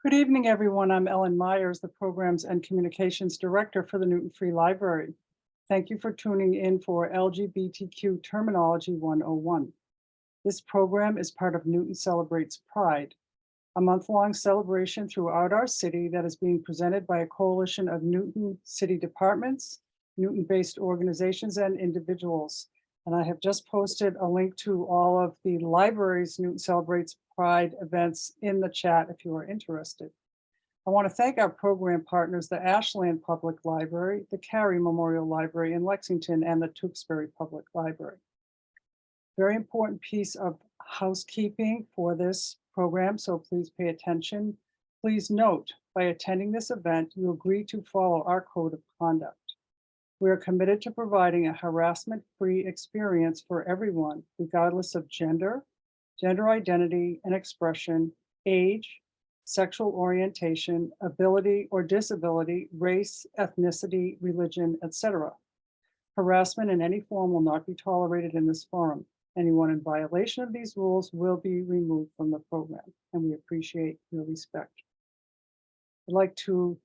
Good evening, everyone. I'm Ellen Myers, the Programs and Communications Director for the Newton Free Library. Thank you for tuning in for LGBTQ Terminology 101. This program is part of Newton Celebrates Pride, a month-long celebration throughout our city that is being presented by a coalition of Newton city departments, Newton-based organizations, and individuals. And I have just posted a link to all of the library's Newton Celebrates Pride events in the chat if you are interested. I want to thank our program partners, the Ashland Public Library, the Carey Memorial Library in Lexington, and the Tewksbury Public Library. Very important piece of housekeeping for this program, so please pay attention. Please note, by attending this event, you agree to follow our code of conduct. We are committed to providing a harassment-free experience for everyone, regardless of gender identity and expression, age, sexual orientation, ability or disability, race, ethnicity, religion, etc. Harassment in any form will not be tolerated in this forum. Anyone in violation of these rules will be removed from the program, and we appreciate your respect. I'd like to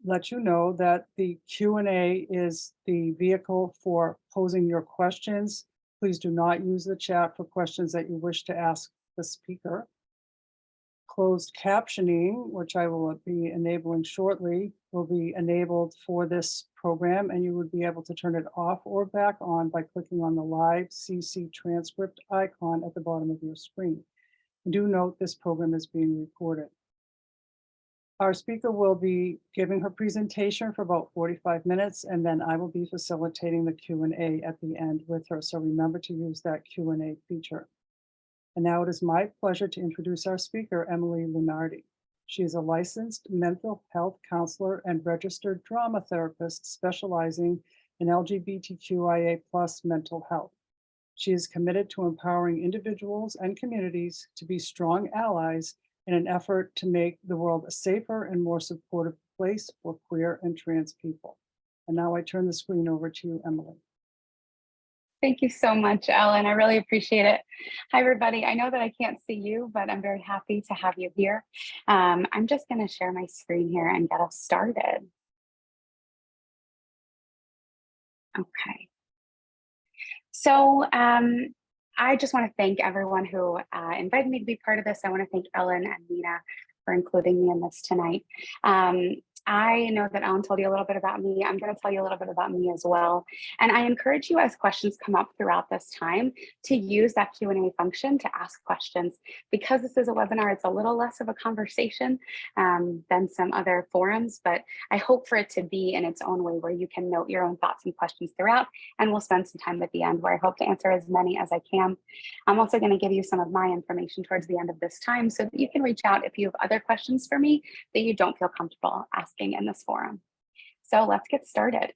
let you know that the Q&A is the vehicle for posing your questions. Please do not use the chat for questions that you wish to ask the speaker. Closed captioning, which I will be enabling shortly, will be enabled for this program, and you would be able to turn it off or back on by clicking on the live CC transcript icon at the bottom of your screen. Do note this program is being recorded. Our speaker will be giving her presentation for about 45 minutes, and then I will be facilitating the Q&A at the end with her. So remember to use that Q&A feature. And now it is my pleasure to introduce our speaker, Emily Lunardi. She is a licensed mental health counselor and registered drama therapist specializing in LGBTQIA+ mental health. She is committed to empowering individuals and communities to be strong allies in an effort to make the world a safer and more supportive place for queer and trans people. And now I turn the screen over to you, Emily. Thank you so much, Ellen. I really appreciate it. Hi, everybody. I know that I can't see you, but I'm very happy to have you here. I'm just going to share my screen here and get us started. Okay. So I just want to thank everyone who invited me to be part of this. I want to thank Ellen and Nina for including me in this tonight. I know that Ellen told you a little bit about me. I'm going to tell you a little bit about me as well. And I encourage you, as questions come up throughout this time, to use that Q&A function to ask questions. Because this is a webinar, it's a little less of a conversation than some other forums, but I hope for it to be in its own way where you can note your own thoughts and questions throughout, and we'll spend some time at the end where I hope to answer as many as I can. I'm also going to give you some of my information towards the end of this time so that you can reach out if you have other questions for me that you don't feel comfortable asking in this forum. So let's get started.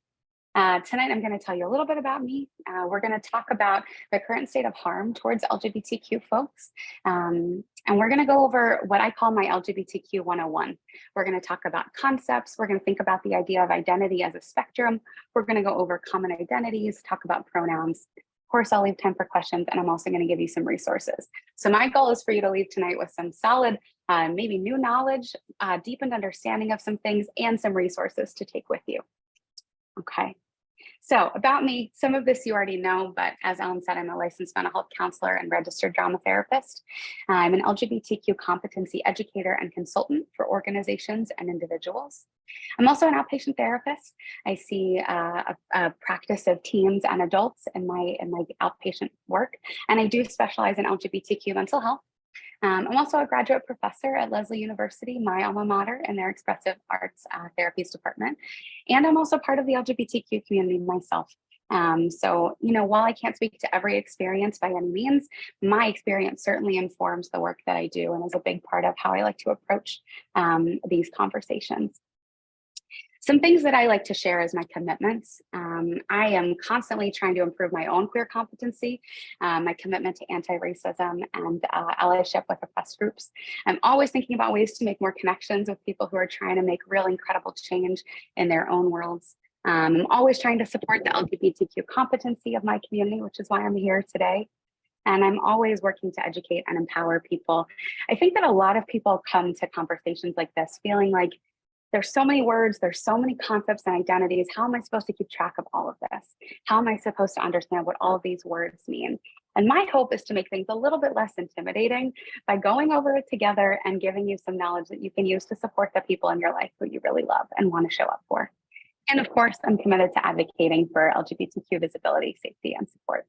Tonight, I'm going to tell you a little bit about me. We're going to talk about the current state of harm towards LGBTQ folks. And we're going to go over what I call my LGBTQ 101. We're going to talk about concepts. We're going to think about the idea of identity as a spectrum. We're going to go over common identities, talk about pronouns. Of course, I'll leave time for questions, and I'm also going to give you some resources. So my goal is for you to leave tonight with some solid, maybe new knowledge, deepened understanding of some things, and some resources to take with you. Okay. So about me, some of this you already know, but as Ellen said, I'm a licensed mental health counselor and registered drama therapist. I'm an LGBTQ competency educator and consultant for organizations and individuals. I'm also an outpatient therapist. I see a practice of teens and adults in my outpatient work, and I do specialize in LGBTQ mental health. I'm also a graduate professor at Lesley University, my alma mater, in their expressive arts therapies department. And I'm also part of the LGBTQ community myself. So, you know, while I can't speak to every experience by any means, my experience certainly informs the work that I do and is a big part of how I like to approach these conversations. Some things that I like to share as my commitments. I am constantly trying to improve my own queer competency, my commitment to anti-racism and allyship with oppressed groups. I'm always thinking about ways to make more connections with people who are trying to make real incredible change in their own worlds. I'm always trying to support the LGBTQ competency of my community, which is why I'm here today. And I'm always working to educate and empower people. I think that a lot of people come to conversations like this feeling like there's so many words, there's so many concepts and identities. How am I supposed to keep track of all of this? How am I supposed to understand what all of these words mean? And my hope is to make things a little bit less intimidating by going over it together and giving you some knowledge that you can use to support the people in your life who you really love and want to show up for. And of course, I'm committed to advocating for LGBTQ visibility, safety, and support.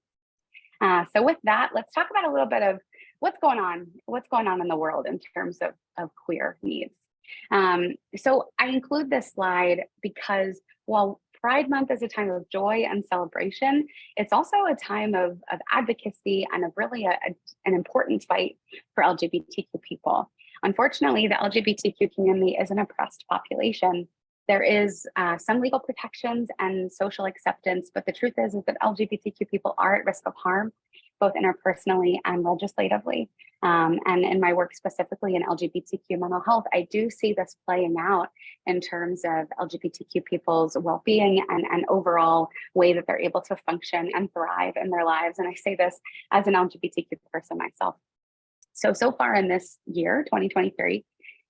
So with that, let's talk about a little bit of what's going on in the world in terms of queer needs. So I include this slide because while Pride Month is a time of joy and celebration, it's also a time of advocacy and of really an important fight for LGBTQ people. Unfortunately, the LGBTQ community is an oppressed population. There is some legal protections and social acceptance, but the truth is that LGBTQ people are at risk of harm, both interpersonally and legislatively. And in my work specifically in LGBTQ mental health, I do see this playing out in terms of LGBTQ people's well-being and overall way that they're able to function and thrive in their lives. And I say this as an LGBTQ person myself. So far in this year, 2023,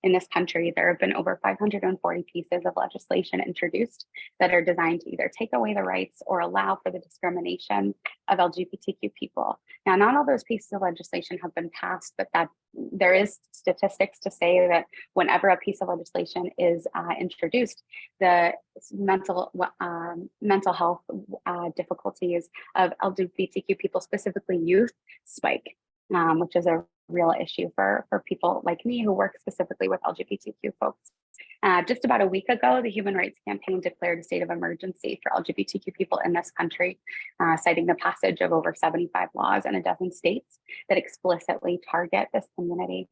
in this country, there have been over 540 pieces of legislation introduced that are designed to either take away the rights or allow for the discrimination of LGBTQ people. Now, not all those pieces of legislation have been passed, but that there is statistics to say that whenever a piece of legislation is introduced, the mental health difficulties of LGBTQ people, specifically youth, spike, which is a real issue for people like me who work specifically with LGBTQ folks. Just about a week ago, the Human Rights Campaign declared a state of emergency for LGBTQ people in this country, citing the passage of over 75 laws in a dozen states that explicitly target this community.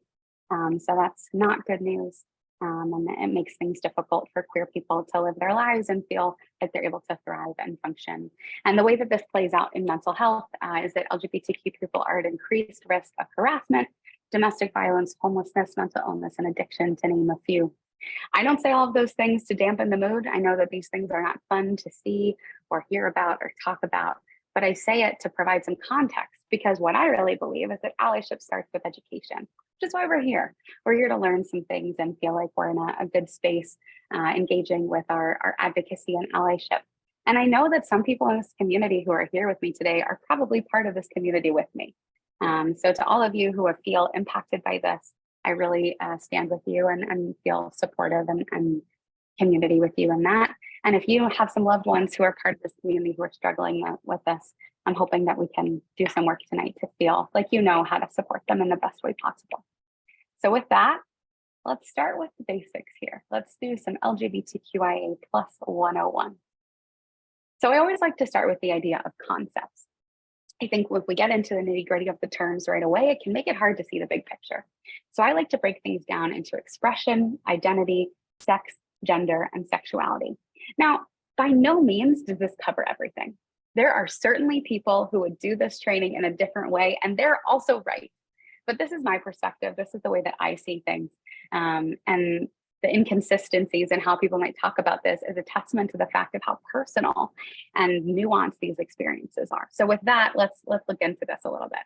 So that's not good news. And it makes things difficult for queer people to live their lives and feel like they're able to thrive and function. And the way that this plays out in mental health is that LGBTQ people are at increased risk of harassment, domestic violence, homelessness, mental illness, and addiction, to name a few. I don't say all of those things to dampen the mood. I know that these things are not fun to see or hear about or talk about, but I say it to provide some context, because what I really believe is that allyship starts with education, which is why we're here. We're here to learn some things and feel like we're in a good space engaging with our advocacy and allyship. And I know that some people in this community who are here with me today are probably part of this community with me. So to all of you who feel impacted by this, I really stand with you and feel supportive and community with you in that. And if you have some loved ones who are part of this community who are struggling with this, I'm hoping that we can do some work tonight to feel like you know how to support them in the best way possible. So with that, let's start with the basics here. Let's do some LGBTQIA plus 101. So I always like to start with the idea of concepts. I think if we get into the nitty-gritty of the terms right away, it can make it hard to see the big picture. So I like to break things down into expression, identity, sex, gender, and sexuality. Now, by no means does this cover everything. There are certainly people who would do this training in a different way, and they're also right. But this is my perspective. This is the way that I see things. And the inconsistencies in how people might talk about this is a testament to the fact of how personal and nuanced these experiences are. So with that, let's look into this a little bit.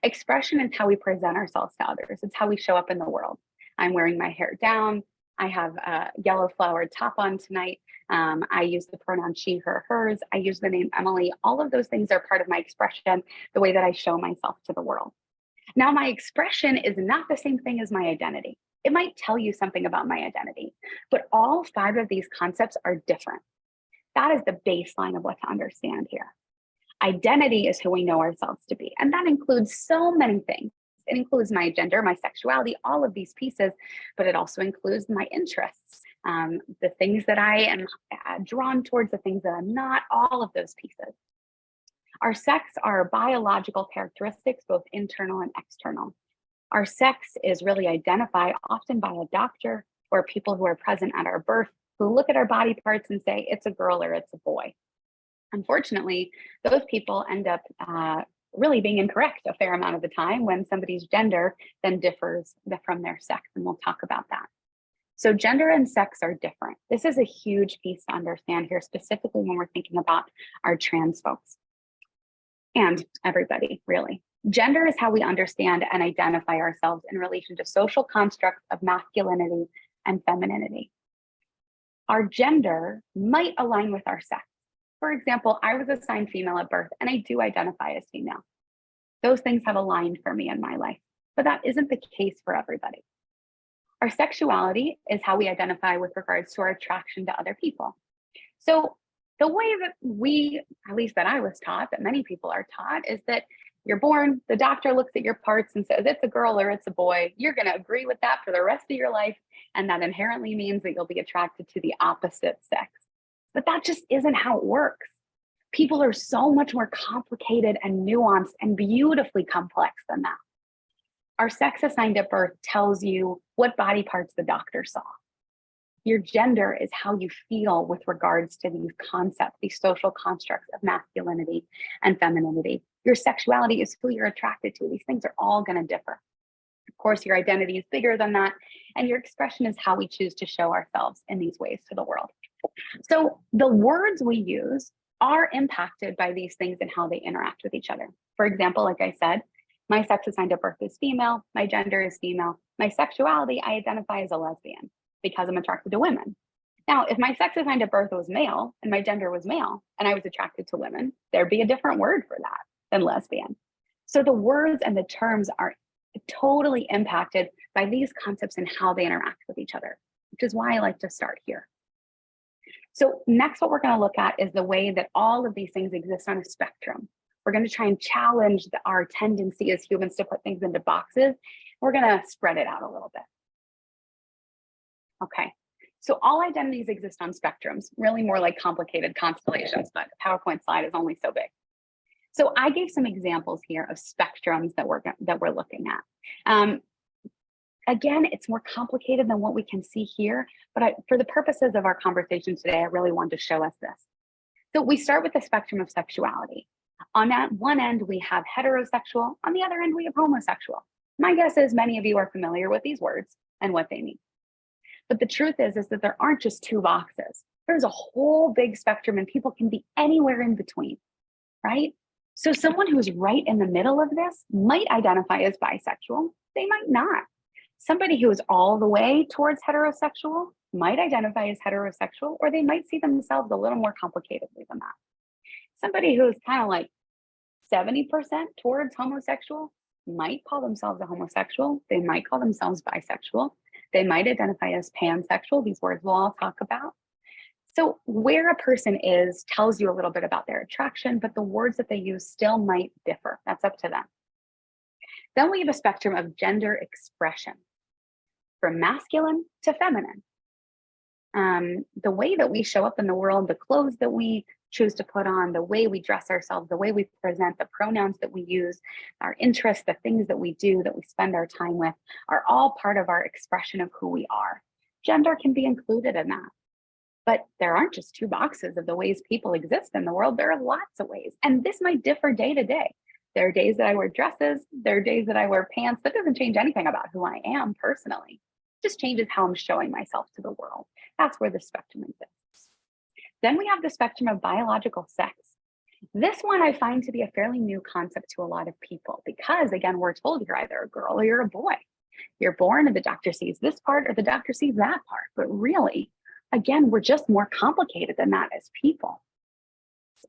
Expression is how we present ourselves to others. It's how we show up in the world. I'm wearing my hair down. I have a yellow flowered top on tonight. I use the pronoun she, her, hers. I use the name Emily. All of those things are part of my expression, the way that I show myself to the world. Now, my expression is not the same thing as my identity. It might tell you something about my identity, but all 5 of these concepts are different. That is the baseline of what to understand here. Identity is who we know ourselves to be, and that includes so many things. It includes my gender, my sexuality, all of these pieces, but it also includes my interests, the things that I am drawn towards, the things that I'm not, all of those pieces. Our sex are biological characteristics, both internal and external. Our sex is really identified often by a doctor or people who are present at our birth who look at our body parts and say, it's a girl or it's a boy. Unfortunately, those people end up really being incorrect a fair amount of the time when somebody's gender then differs from their sex, and we'll talk about that. So gender and sex are different. This is a huge piece to understand here, specifically when we're thinking about our trans folks. And everybody, really. Gender is how we understand and identify ourselves in relation to social constructs of masculinity and femininity. Our gender might align with our sex. For example, I was assigned female at birth, and I do identify as female. Those things have aligned for me in my life, but that isn't the case for everybody. Our sexuality is how we identify with regards to our attraction to other people. So the way that we, at least that I was taught, that many people are taught, is that you're born, the doctor looks at your parts and says, it's a girl or it's a boy. You're going to agree with that for the rest of your life. And that inherently means that you'll be attracted to the opposite sex. But that just isn't how it works. People are so much more complicated and nuanced and beautifully complex than that. Our sex assigned at birth tells you what body parts the doctor saw. Your gender is how you feel with regards to these concepts, these social constructs of masculinity and femininity. Your sexuality is who you're attracted to. These things are all going to differ. Of course, your identity is bigger than that, and your expression is how we choose to show ourselves in these ways to the world. So the words we use are impacted by these things and how they interact with each other. For example, like I said, my sex assigned at birth is female, my gender is female, my sexuality, I identify as a lesbian because I'm attracted to women. Now, if my sex assigned at birth was male and my gender was male and I was attracted to women, there'd be a different word for that than lesbian. So the words and the terms are totally impacted by these concepts and how they interact with each other, which is why I like to start here. So next, what we're going to look at is the way that all of these things exist on a spectrum. We're going to try and challenge our tendency as humans to put things into boxes. We're going to spread it out a little bit. Okay, so all identities exist on spectrums, really more like complicated constellations, but a PowerPoint slide is only so big. So I gave some examples here of spectrums that we're looking at. Again, it's more complicated than what we can see here, but for the purposes of our conversation today, I really wanted to show us this. So we start with the spectrum of sexuality. On that one end, we have heterosexual. On the other end, we have homosexual. My guess is many of you are familiar with these words and what they mean. But the truth is that there aren't just two boxes. There's a whole big spectrum and people can be anywhere in between, right? So someone who's right in the middle of this might identify as bisexual. They might not. Somebody who is all the way towards heterosexual might identify as heterosexual, or they might see themselves a little more complicatedly than that. Somebody who's kind of like 70% towards homosexual might call themselves a homosexual. They might call themselves bisexual. They might identify as pansexual. These words we'll all talk about. So where a person is tells you a little bit about their attraction, but the words that they use still might differ. That's up to them. Then we have a spectrum of gender expression, from masculine to feminine. The way that we show up in the world, the clothes that we choose to put on, the way we dress ourselves, the way we present, the pronouns that we use, our interests, the things that we do, that we spend our time with, are all part of our expression of who we are. Gender can be included in that. But there aren't just two boxes of the ways people exist in the world. There are lots of ways. And this might differ day to day. There are days that I wear dresses. There are days that I wear pants. That doesn't change anything about who I am personally. It just changes how I'm showing myself to the world. That's where the spectrum exists. Then we have the spectrum of biological sex. This one I find to be a fairly new concept to a lot of people because, again, we're told you're either a girl or you're a boy. You're born and the doctor sees this part or the doctor sees that part. But really, again, we're just more complicated than that as people.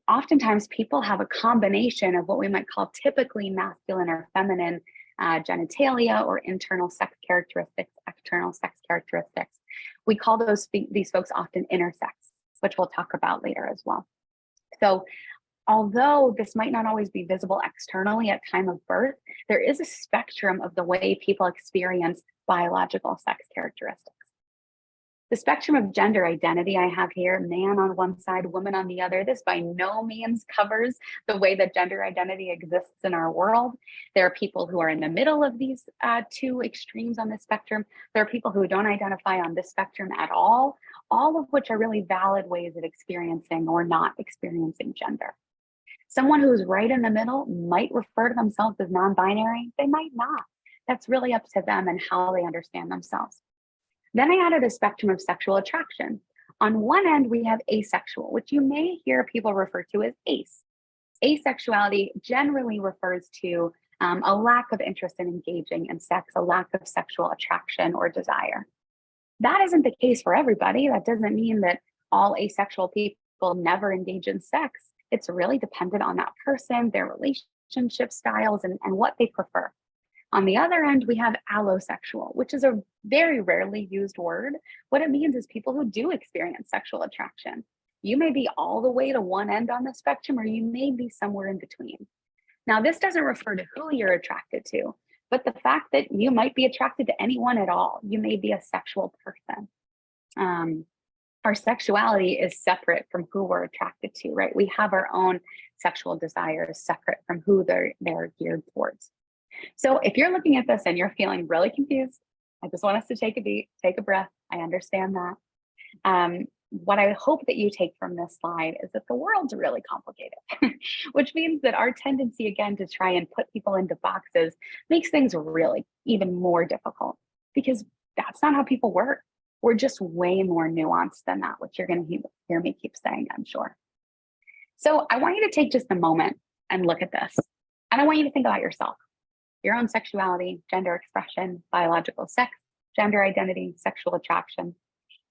Oftentimes, people have a combination of what we might call typically masculine or feminine genitalia or internal sex characteristics, external sex characteristics. We call these folks often intersex, which we'll talk about later as well. So although this might not always be visible externally at time of birth, there is a spectrum of the way people experience biological sex characteristics. The spectrum of gender identity I have here, man on one side, woman on the other, this by no means covers the way that gender identity exists in our world. There are people who are in the middle of these two extremes on the spectrum. There are people who don't identify on this spectrum at all of which are really valid ways of experiencing or not experiencing gender. Someone who's right in the middle might refer to themselves as non-binary. They might not. That's really up to them and how they understand themselves. Then I added a spectrum of sexual attraction. On one end, we have asexual, which you may hear people refer to as ace. Asexuality generally refers to a lack of interest in engaging in sex, a lack of sexual attraction or desire. That isn't the case for everybody. That doesn't mean that all asexual people never engage in sex. It's really dependent on that person, their relationship styles, and what they prefer. On the other end, we have allosexual, which is a very rarely used word. What it means is people who do experience sexual attraction. You may be all the way to one end on the spectrum, or you may be somewhere in between. Now, this doesn't refer to who you're attracted to, but the fact that you might be attracted to anyone at all. You may be a sexual person. Our sexuality is separate from who we're attracted to, right? We have our own sexual desires separate from who they're geared towards. So if you're looking at this and you're feeling really confused, I just want us to take a beat, take a breath. I understand that. What I hope that you take from this slide is that the world's really complicated, which means that our tendency, again, to try and put people into boxes makes things really even more difficult, because that's not how people work. We're just way more nuanced than that, which you're going to hear me keep saying, I'm sure. So I want you to take just a moment and look at this. And I want you to think about yourself, your own sexuality, gender expression, biological sex, gender identity, sexual attraction.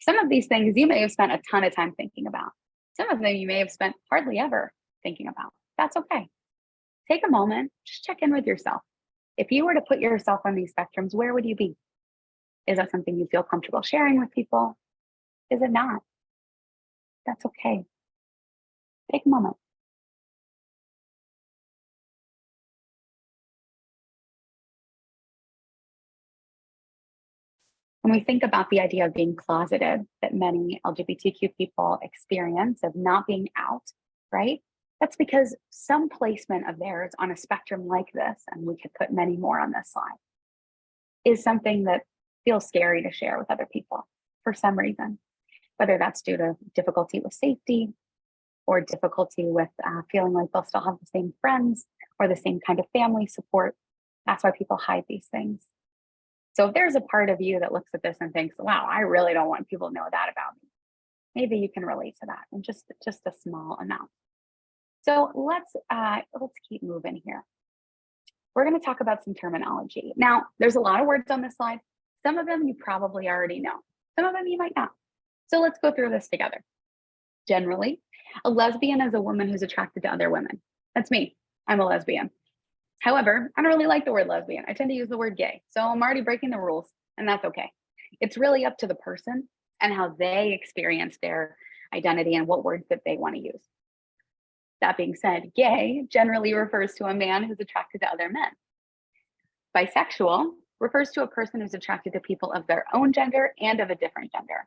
Some of these things you may have spent a ton of time thinking about. Some of them you may have spent hardly ever thinking about. That's okay. Take a moment, just check in with yourself. If you were to put yourself on these spectrums, where would you be? Is that something you feel comfortable sharing with people? Is it not? That's okay. Take a moment. When we think about the idea of being closeted that many LGBTQ people experience, of not being out, right? That's because some placement of theirs on a spectrum like this, and we could put many more on this slide, is something that feels scary to share with other people for some reason, whether that's due to difficulty with safety or difficulty with feeling like they'll still have the same friends or the same kind of family support. That's why people hide these things. So if there's a part of you that looks at this and thinks, wow, I really don't want people to know that about me, maybe you can relate to that, and just a small amount. So let's keep moving here. We're going to talk about some terminology. Now, there's a lot of words on this slide. Some of them you probably already know. Some of them you might not. So let's go through this together. Generally, a lesbian is a woman who's attracted to other women. That's me. I'm a lesbian. However, I don't really like the word lesbian. I tend to use the word gay. So I'm already breaking the rules, and that's okay. It's really up to the person and how they experience their identity and what words that they want to use. That being said, gay generally refers to a man who's attracted to other men. Bisexual refers to a person who's attracted to people of their own gender and of a different gender.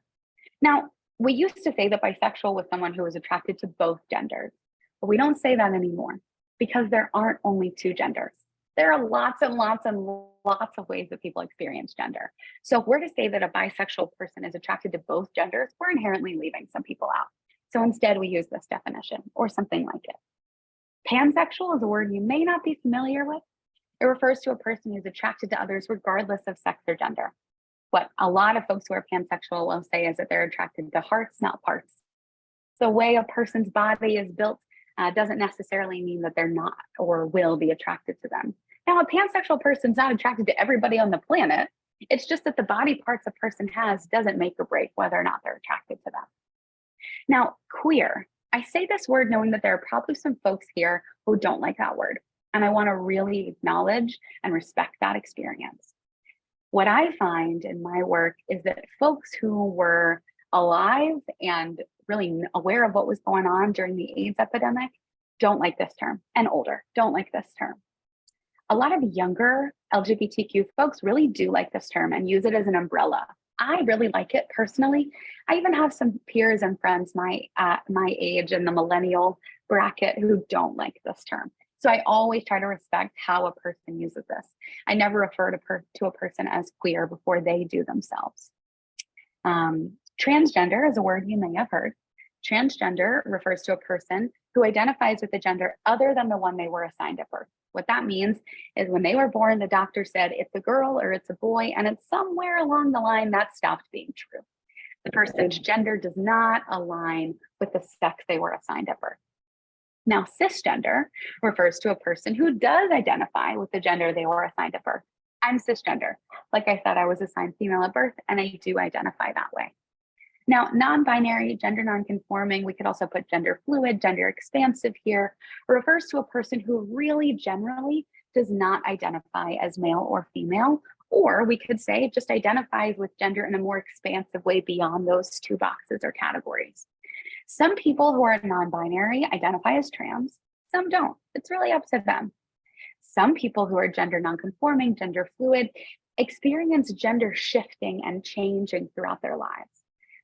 Now, we used to say that bisexual was someone who was attracted to both genders, but we don't say that anymore, because there aren't only two genders. There are lots and lots and lots of ways that people experience gender. So if we're to say that a bisexual person is attracted to both genders, we're inherently leaving some people out. So instead we use this definition or something like it. Pansexual is a word you may not be familiar with. It refers to a person who's attracted to others regardless of sex or gender. What a lot of folks who are pansexual will say is that they're attracted to hearts, not parts. The way a person's body is built doesn't necessarily mean that they're not or will be attracted to them. Now, a pansexual person's not attracted to everybody on the planet. It's just that the body parts a person has doesn't make or break whether or not they're attracted to them. Now, queer. I say this word knowing that there are probably some folks here who don't like that word, and I want to really acknowledge and respect that experience. What I find in my work is that folks who were alive and really aware of what was going on during the AIDS epidemic don't like this term, and older don't like this term. A lot of younger LGBTQ folks really do like this term and use it as an umbrella. I really like it personally. I even have some peers and friends my age in the millennial bracket who don't like this term. So I always try to respect how a person uses this. I never refer to a person as queer before they do themselves. Transgender is a word you may have heard. Transgender refers to a person who identifies with a gender other than the one they were assigned at birth. What that means is when they were born, the doctor said it's a girl or it's a boy, and it's somewhere along the line that stopped being true. The person's gender does not align with the sex they were assigned at birth. Now, cisgender refers to a person who does identify with the gender they were assigned at birth. I'm cisgender. Like I said, I was assigned female at birth, and I do identify that way. Now, non-binary, gender non-conforming, we could also put gender fluid, gender expansive here, refers to a person who really generally does not identify as male or female, or we could say just identifies with gender in a more expansive way beyond those two boxes or categories. Some people who are non-binary identify as trans, some don't. It's really up to them. Some people who are gender non-conforming, gender fluid, experience gender shifting and changing throughout their lives.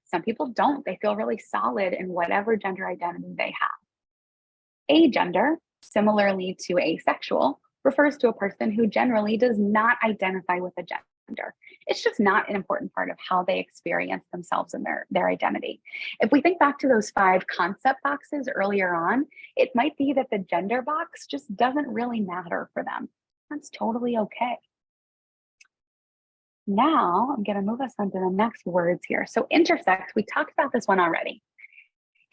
Some people don't. They feel really solid in whatever gender identity they have. Agender, similarly to asexual, refers to a person who generally does not identify with a gender. It's just not an important part of how they experience themselves and their identity. If we think back to those 5 concept boxes earlier on, it might be that the gender box just doesn't really matter for them. That's totally okay. Now I'm going to move us on to the next words here. So intersex, we talked about this one already.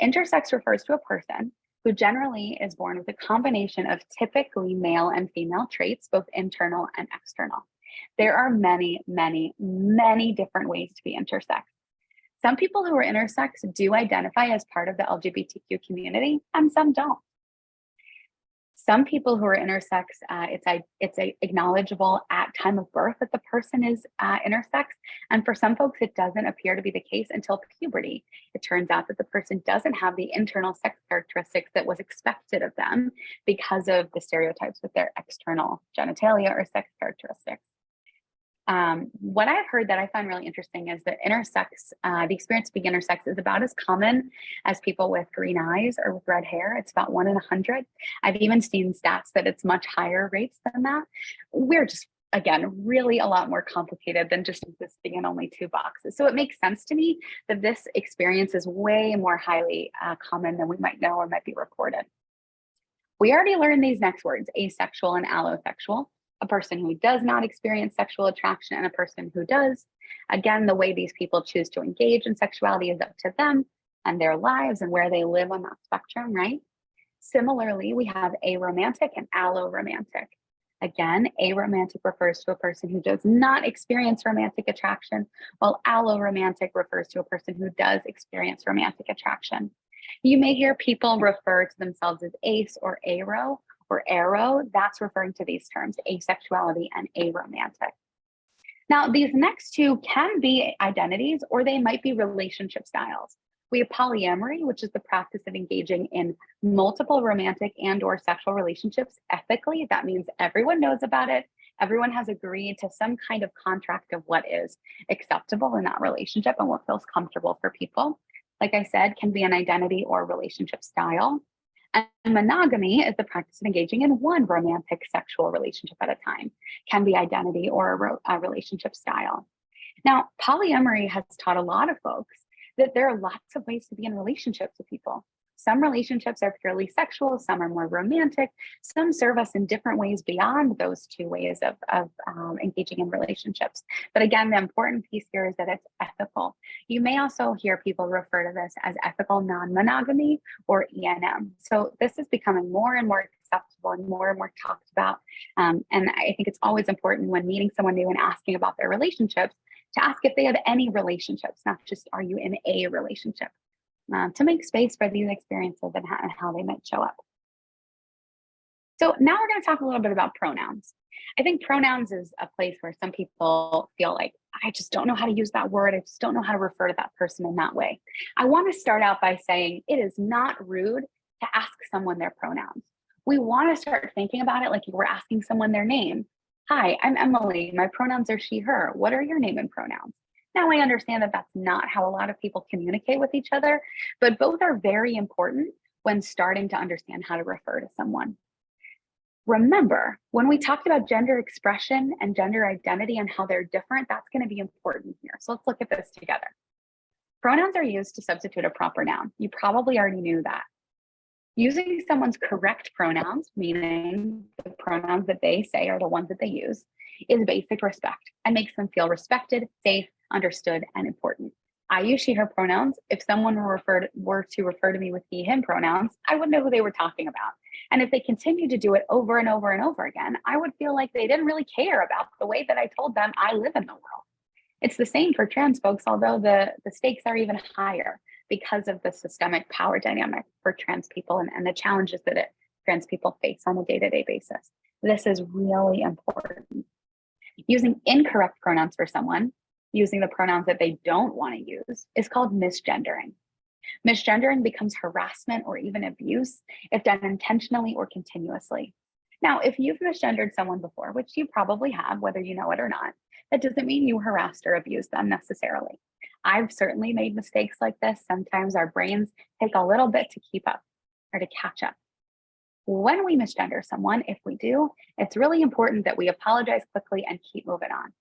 Intersex refers to a person who generally is born with a combination of typically male and female traits, both internal and external. There are many, many, many different ways to be intersex. Some people who are intersex do identify as part of the LGBTQ community, and some don't. Some people who are intersex, it's acknowledgeable at time of birth that the person is intersex. And for some folks, it doesn't appear to be the case until puberty. It turns out that the person doesn't have the internal sex characteristics that was expected of them because of the stereotypes with their external genitalia or sex characteristics. What I've heard that I find really interesting is that intersex, the experience of being intersex is about as common as people with green eyes or with red hair. It's about 1 in 100. I've even seen stats that it's much higher rates than that. We're just, again, really a lot more complicated than just existing in only 2 boxes. So it makes sense to me that this experience is way more highly common than we might know or might be reported. We already learned these next words, asexual and allosexual. A person who does not experience sexual attraction and a person who does. Again, the way these people choose to engage in sexuality is up to them and their lives and where they live on that spectrum, right? Similarly, we have aromantic and alloromantic. Again, aromantic refers to a person who does not experience romantic attraction, while alloromantic refers to a person who does experience romantic attraction. You may hear people refer to themselves as ace or aro, that's referring to these terms, asexuality and aromantic. Now, these next 2 can be identities or they might be relationship styles. We have polyamory, which is the practice of engaging in multiple romantic and or sexual relationships ethically. That means everyone knows about it. Everyone has agreed to some kind of contract of what is acceptable in that relationship and what feels comfortable for people. Like I said, can be an identity or relationship style. And monogamy is the practice of engaging in one romantic sexual relationship at a time, can be identity or a relationship style. Now, polyamory has taught a lot of folks that there are lots of ways to be in relationships with people. Some relationships are purely sexual, some are more romantic, some serve us in different ways beyond those 2 ways of engaging in relationships. But again, the important piece here is that it's ethical. You may also hear people refer to this as ethical non-monogamy or ENM. So this is becoming more and more acceptable and more talked about. And I think it's always important when meeting someone new and asking about their relationships to ask if they have any relationships, not just are you in a relationship. To make space for these experiences and how they might show up. So now we're going to talk a little bit about pronouns. I think pronouns is a place where some people feel like, I just don't know how to use that word. I just don't know how to refer to that person in that way. I want to start out by saying it is not rude to ask someone their pronouns. We want to start thinking about it like we're asking someone their name. Hi, I'm Emily. My pronouns are she, her. What are your name and pronouns? Now, I understand that that's not how a lot of people communicate with each other, but both are very important when starting to understand how to refer to someone. Remember, when we talked about gender expression and gender identity and how they're different, that's going to be important here. So let's look at this together. Pronouns are used to substitute a proper noun. You probably already knew that. Using someone's correct pronouns, meaning the pronouns that they say are the ones that they use, is basic respect and makes them feel respected, safe, understood, and important. I use she, her pronouns. If someone were to refer to me with he, him pronouns, I would know who they were talking about. And if they continue to do it over and over and over again, I would feel like they didn't really care about the way that I told them I live in the world. It's the same for trans folks, although the stakes are even higher because of the systemic power dynamic for trans people and the challenges that trans people face on a day-to-day basis. This is really important. Using incorrect pronouns for someone, using the pronouns that they don't want to use, is called misgendering. Misgendering becomes harassment or even abuse if done intentionally or continuously. Now, if you've misgendered someone before, which you probably have, whether you know it or not, that doesn't mean you harassed or abused them necessarily. I've certainly made mistakes like this. Sometimes our brains take a little bit to keep up or to catch up. When we misgender someone, if we do, it's really important that we apologize quickly and keep moving on.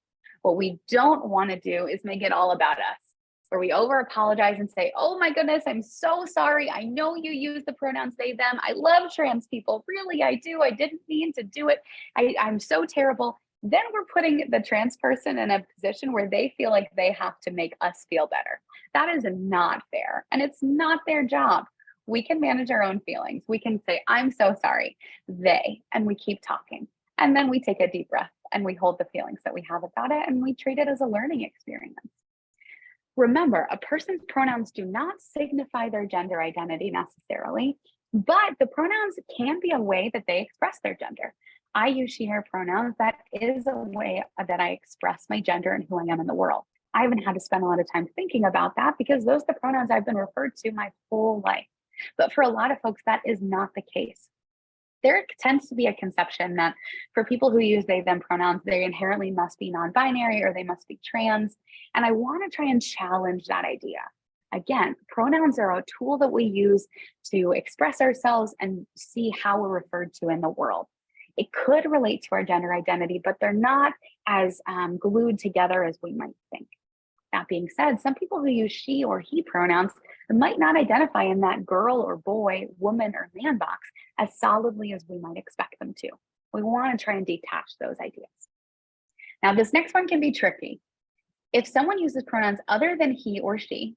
What we don't want to do is make it all about us, where we over apologize and say, oh my goodness, I'm so sorry. I know you use the pronouns they, them. I love trans people. Really, I do. I didn't mean to do it. I'm so terrible. Then we're putting the trans person in a position where they feel like they have to make us feel better. That is not fair, and it's not their job. We can manage our own feelings. We can say, I'm so sorry, and we keep talking. And then we take a deep breath and we hold the feelings that we have about it and we treat it as a learning experience. Remember, a person's pronouns do not signify their gender identity necessarily, but the pronouns can be a way that they express their gender. I use she, her pronouns. That is a way that I express my gender and who I am in the world. I haven't had to spend a lot of time thinking about that because those are the pronouns I've been referred to my whole life. But for a lot of folks, that is not the case. There tends to be a conception that for people who use they, them pronouns, they inherently must be non-binary or they must be trans. And I want to try and challenge that idea. Again, pronouns are a tool that we use to express ourselves and see how we're referred to in the world. It could relate to our gender identity, but they're not as glued together as we might think. That being said, some people who use she or he pronouns might not identify in that girl or boy, woman or man box as solidly as we might expect them to. We want to try and detach those ideas. Now, this next one can be tricky. If someone uses pronouns other than he or she,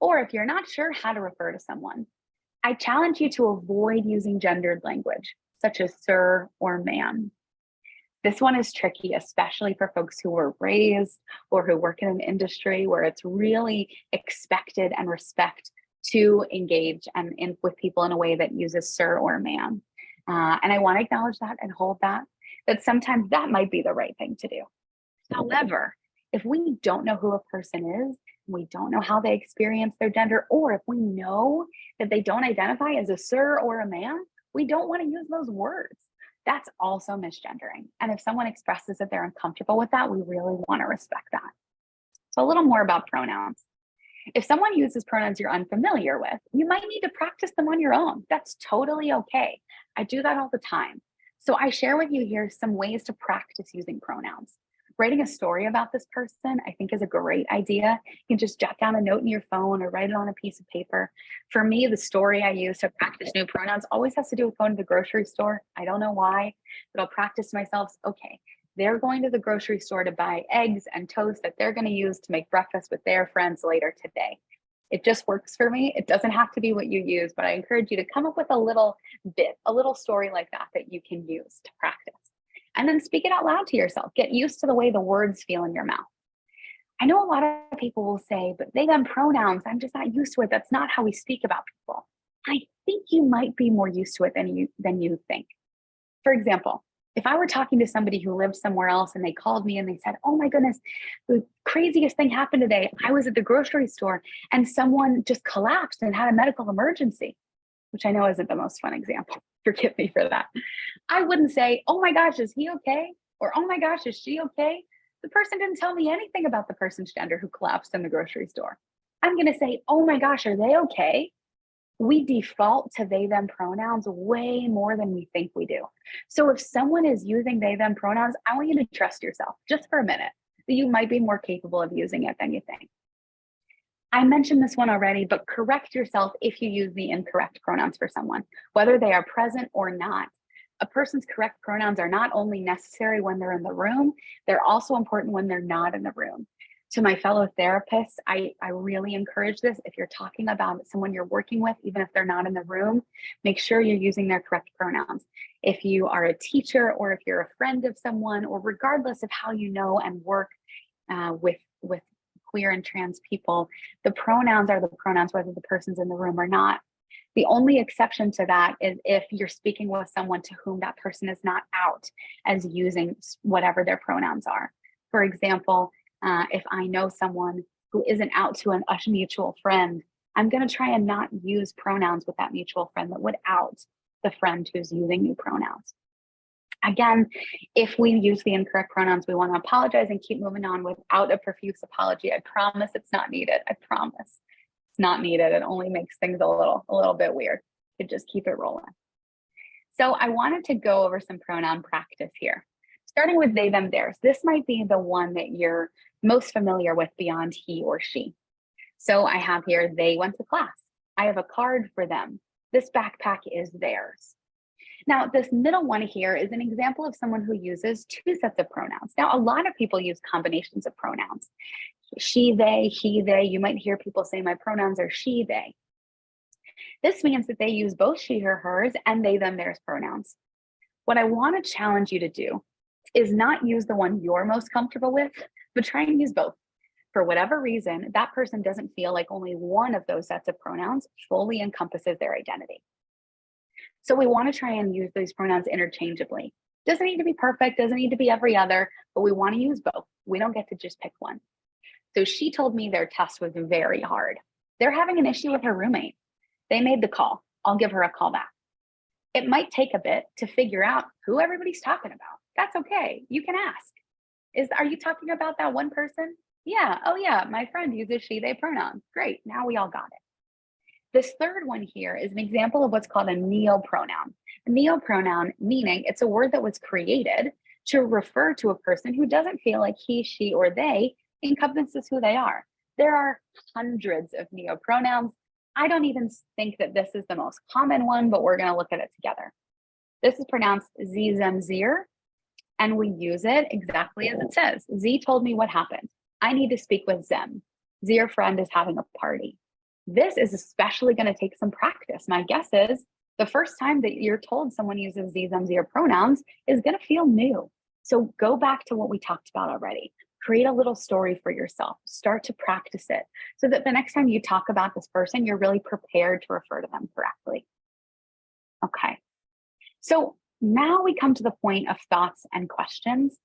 or if you're not sure how to refer to someone, I challenge you to avoid using gendered language, such as sir or ma'am. This one is tricky, especially for folks who were raised or who work in an industry where it's really expected and respect to engage with people in a way that uses sir or ma'am. And I want to acknowledge that and hold that sometimes that might be the right thing to do. However, if we don't know who a person is, we don't know how they experience their gender, or if we know that they don't identify as a sir or a ma'am, we don't want to use those words. That's also misgendering. And if someone expresses that they're uncomfortable with that, we really want to respect that. So a little more about pronouns. If someone uses pronouns you're unfamiliar with, you might need to practice them on your own. That's totally okay. I do that all the time. So I share with you here some ways to practice using pronouns. Writing a story about this person, I think, is a great idea. You can just jot down a note in your phone or write it on a piece of paper. For me, the story I use to practice new pronouns always has to do with going to the grocery store. I don't know why, but I'll practice myself. Okay, they're going to the grocery store to buy eggs and toast that they're going to use to make breakfast with their friends later today. It just works for me. It doesn't have to be what you use, but I encourage you to come up with a little bit, a little story like that you can use to practice. And then speak it out loud to yourself. Get used to the way the words feel in your mouth. I know a lot of people will say, but they, them pronouns, I'm just not used to it. That's not how we speak about people. I think you might be more used to it than you think. For example, if I were talking to somebody who lived somewhere else and they called me and they said, oh my goodness, the craziest thing happened today. I was at the grocery store and someone just collapsed and had a medical emergency, which I know isn't the most fun example. Forgive me for that. I wouldn't say, oh my gosh, is he okay? Or, oh my gosh, is she okay? The person didn't tell me anything about the person's gender who collapsed in the grocery store. I'm going to say, oh my gosh, are they okay? We default to they, them pronouns way more than we think we do. So if someone is using they, them pronouns, I want you to trust yourself just for a minute that you might be more capable of using it than you think. I mentioned this one already, but correct yourself if you use the incorrect pronouns for someone, whether they are present or not. A person's correct pronouns are not only necessary when they're in the room, they're also important when they're not in the room. To my fellow therapists, I really encourage this. If you're talking about someone you're working with, even if they're not in the room, make sure you're using their correct pronouns. If you are a teacher, or if you're a friend of someone, or regardless of how you know and work with queer and trans people, the pronouns are the pronouns, whether the person's in the room or not. The only exception to that is if you're speaking with someone to whom that person is not out as using whatever their pronouns are. For example, if I know someone who isn't out to a mutual friend, I'm going to try and not use pronouns with that mutual friend that would out the friend who's using new pronouns. Again, if we use the incorrect pronouns, we want to apologize and keep moving on without a profuse apology. I promise it's not needed. I promise it's not needed. It only makes things a little bit weird. You just keep it rolling. So I wanted to go over some pronoun practice here, starting with they, them, theirs. This might be the one that you're most familiar with beyond he or she. So I have here, they went to class. I have a card for them. This backpack is theirs. Now, this middle one here is an example of someone who uses two sets of pronouns. Now, a lot of people use combinations of pronouns. She, they, he, they. You might hear people say my pronouns are she, they. This means that they use both she, her, hers, and they, them, theirs pronouns. What I want to challenge you to do is not use the one you're most comfortable with, but try and use both. For whatever reason, that person doesn't feel like only one of those sets of pronouns fully encompasses their identity. So we want to try and use these pronouns interchangeably. Doesn't need to be perfect, doesn't need to be every other, but we want to use both. We don't get to just pick one. So she told me their test was very hard. They're having an issue with her roommate. They made the call. I'll give her a call back. It might take a bit to figure out who everybody's talking about. That's okay. You can ask. Are you talking about that one person? Yeah. Oh yeah. My friend uses she, they pronouns. Great. Now we all got it. This third one here is an example of what's called a neopronoun. A neopronoun meaning it's a word that was created to refer to a person who doesn't feel like he, she, or they encompasses who they are. There are hundreds of neopronouns. I don't even think that this is the most common one, but we're going to look at it together. This is pronounced sie, them, zir, and we use it exactly as it says. Z told me what happened. I need to speak with them. Zir friend is having a party. This is especially going to take some practice. My guess is the first time that you're told someone uses sie, them, zir pronouns is going to feel new. So go back to what we talked about already. Create a little story for yourself. Start to practice it so that the next time you talk about this person, you're really prepared to refer to them correctly. Okay. So now we come to the point of thoughts and questions.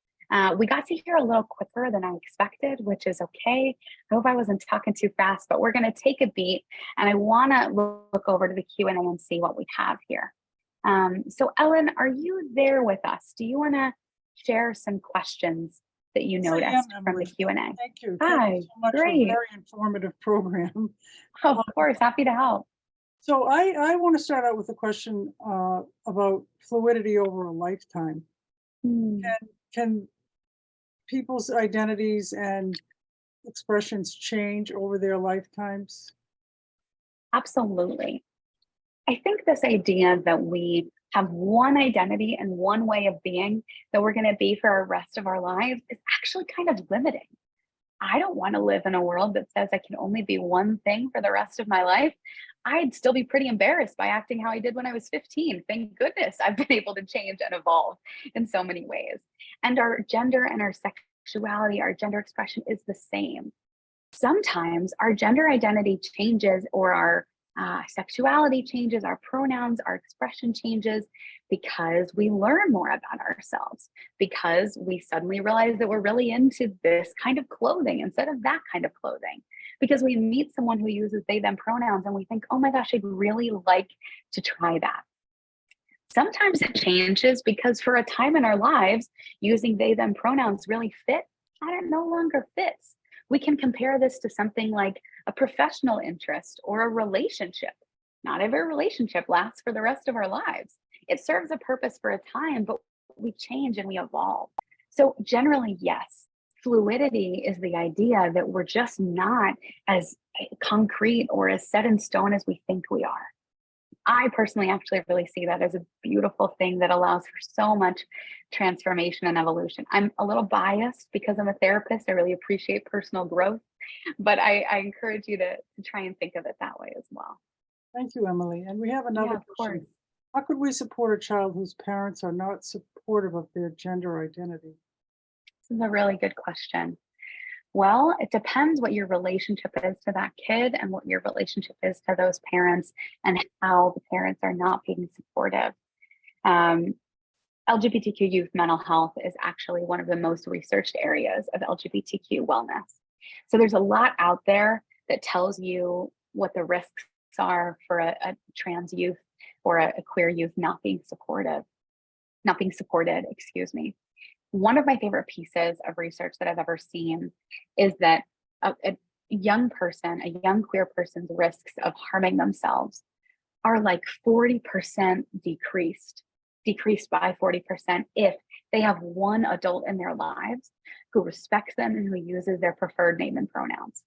We got to here a little quicker than I expected, which is okay. I hope I wasn't talking too fast, but we're going to take a beat and I want to look over to the Q&A and see what we have here. So Ellen, are you there with us? Do you want to share some questions that you noticed from the Q&A? Thank you. Hi, Thank you so much for a great. very informative program. Oh, of course, happy to help. So I want to start out with a question about fluidity over a lifetime. Can people's identities and expressions change over their lifetimes? Absolutely. I think this idea that we have one identity and one way of being that we're going to be for the rest of our lives is actually kind of limiting. I don't want to live in a world that says I can only be one thing for the rest of my life. I'd still be pretty embarrassed by acting how I did when I was 15. Thank goodness I've been able to change and evolve in so many ways. And our gender and our sexuality, our gender expression is the same. Sometimes our gender identity changes or our sexuality changes, our pronouns, our expression changes because we learn more about ourselves, because we suddenly realize that we're really into this kind of clothing instead of that kind of clothing, because we meet someone who uses they, them pronouns and we think, oh my gosh, I'd really like to try that. Sometimes it changes because for a time in our lives, using they, them pronouns really fit, and it no longer fits. We can compare this to something like a professional interest or a relationship. Not every relationship lasts for the rest of our lives. It serves a purpose for a time, but we change and we evolve. So generally, yes, fluidity is the idea that we're just not as concrete or as set in stone as we think we are. I personally actually really see that as a beautiful thing that allows for so much transformation and evolution. I'm a little biased because I'm a therapist. I really appreciate personal growth, but I encourage you to try and think of it that way as well. Thank you, Emily. And we have Yeah, another of course. question. How could we support a child whose parents are not supportive of their gender identity? This is a really good question. Well, it depends what your relationship is to that kid and what your relationship is to those parents and how the parents are not being supportive. Um, LGBTQ youth mental health is actually one of the most researched areas of LGBTQ wellness. So there's a lot out there that tells you what the risks are for a trans youth or a queer youth not being supported, excuse me. One of my favorite pieces of research that I've ever seen is that a young person, a young queer person's risks of harming themselves are like 40% decreased by 40% if they have one adult in their lives who respects them and who uses their preferred name and pronouns.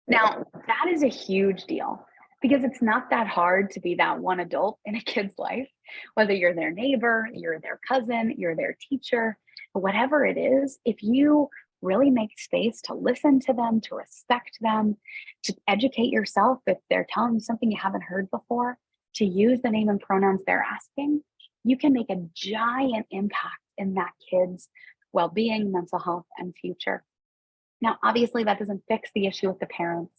Now, that is a huge deal because it's not that hard to be that one adult in a kid's life, whether you're their neighbor, you're their cousin, you're their teacher, whatever it is. If you really make space to listen to them, to respect them, to educate yourself if they're telling you something you haven't heard before, to use the name and pronouns they're asking, you can make a giant impact in that kid's well-being, mental health, and future. Now, obviously, that doesn't fix the issue with the parents.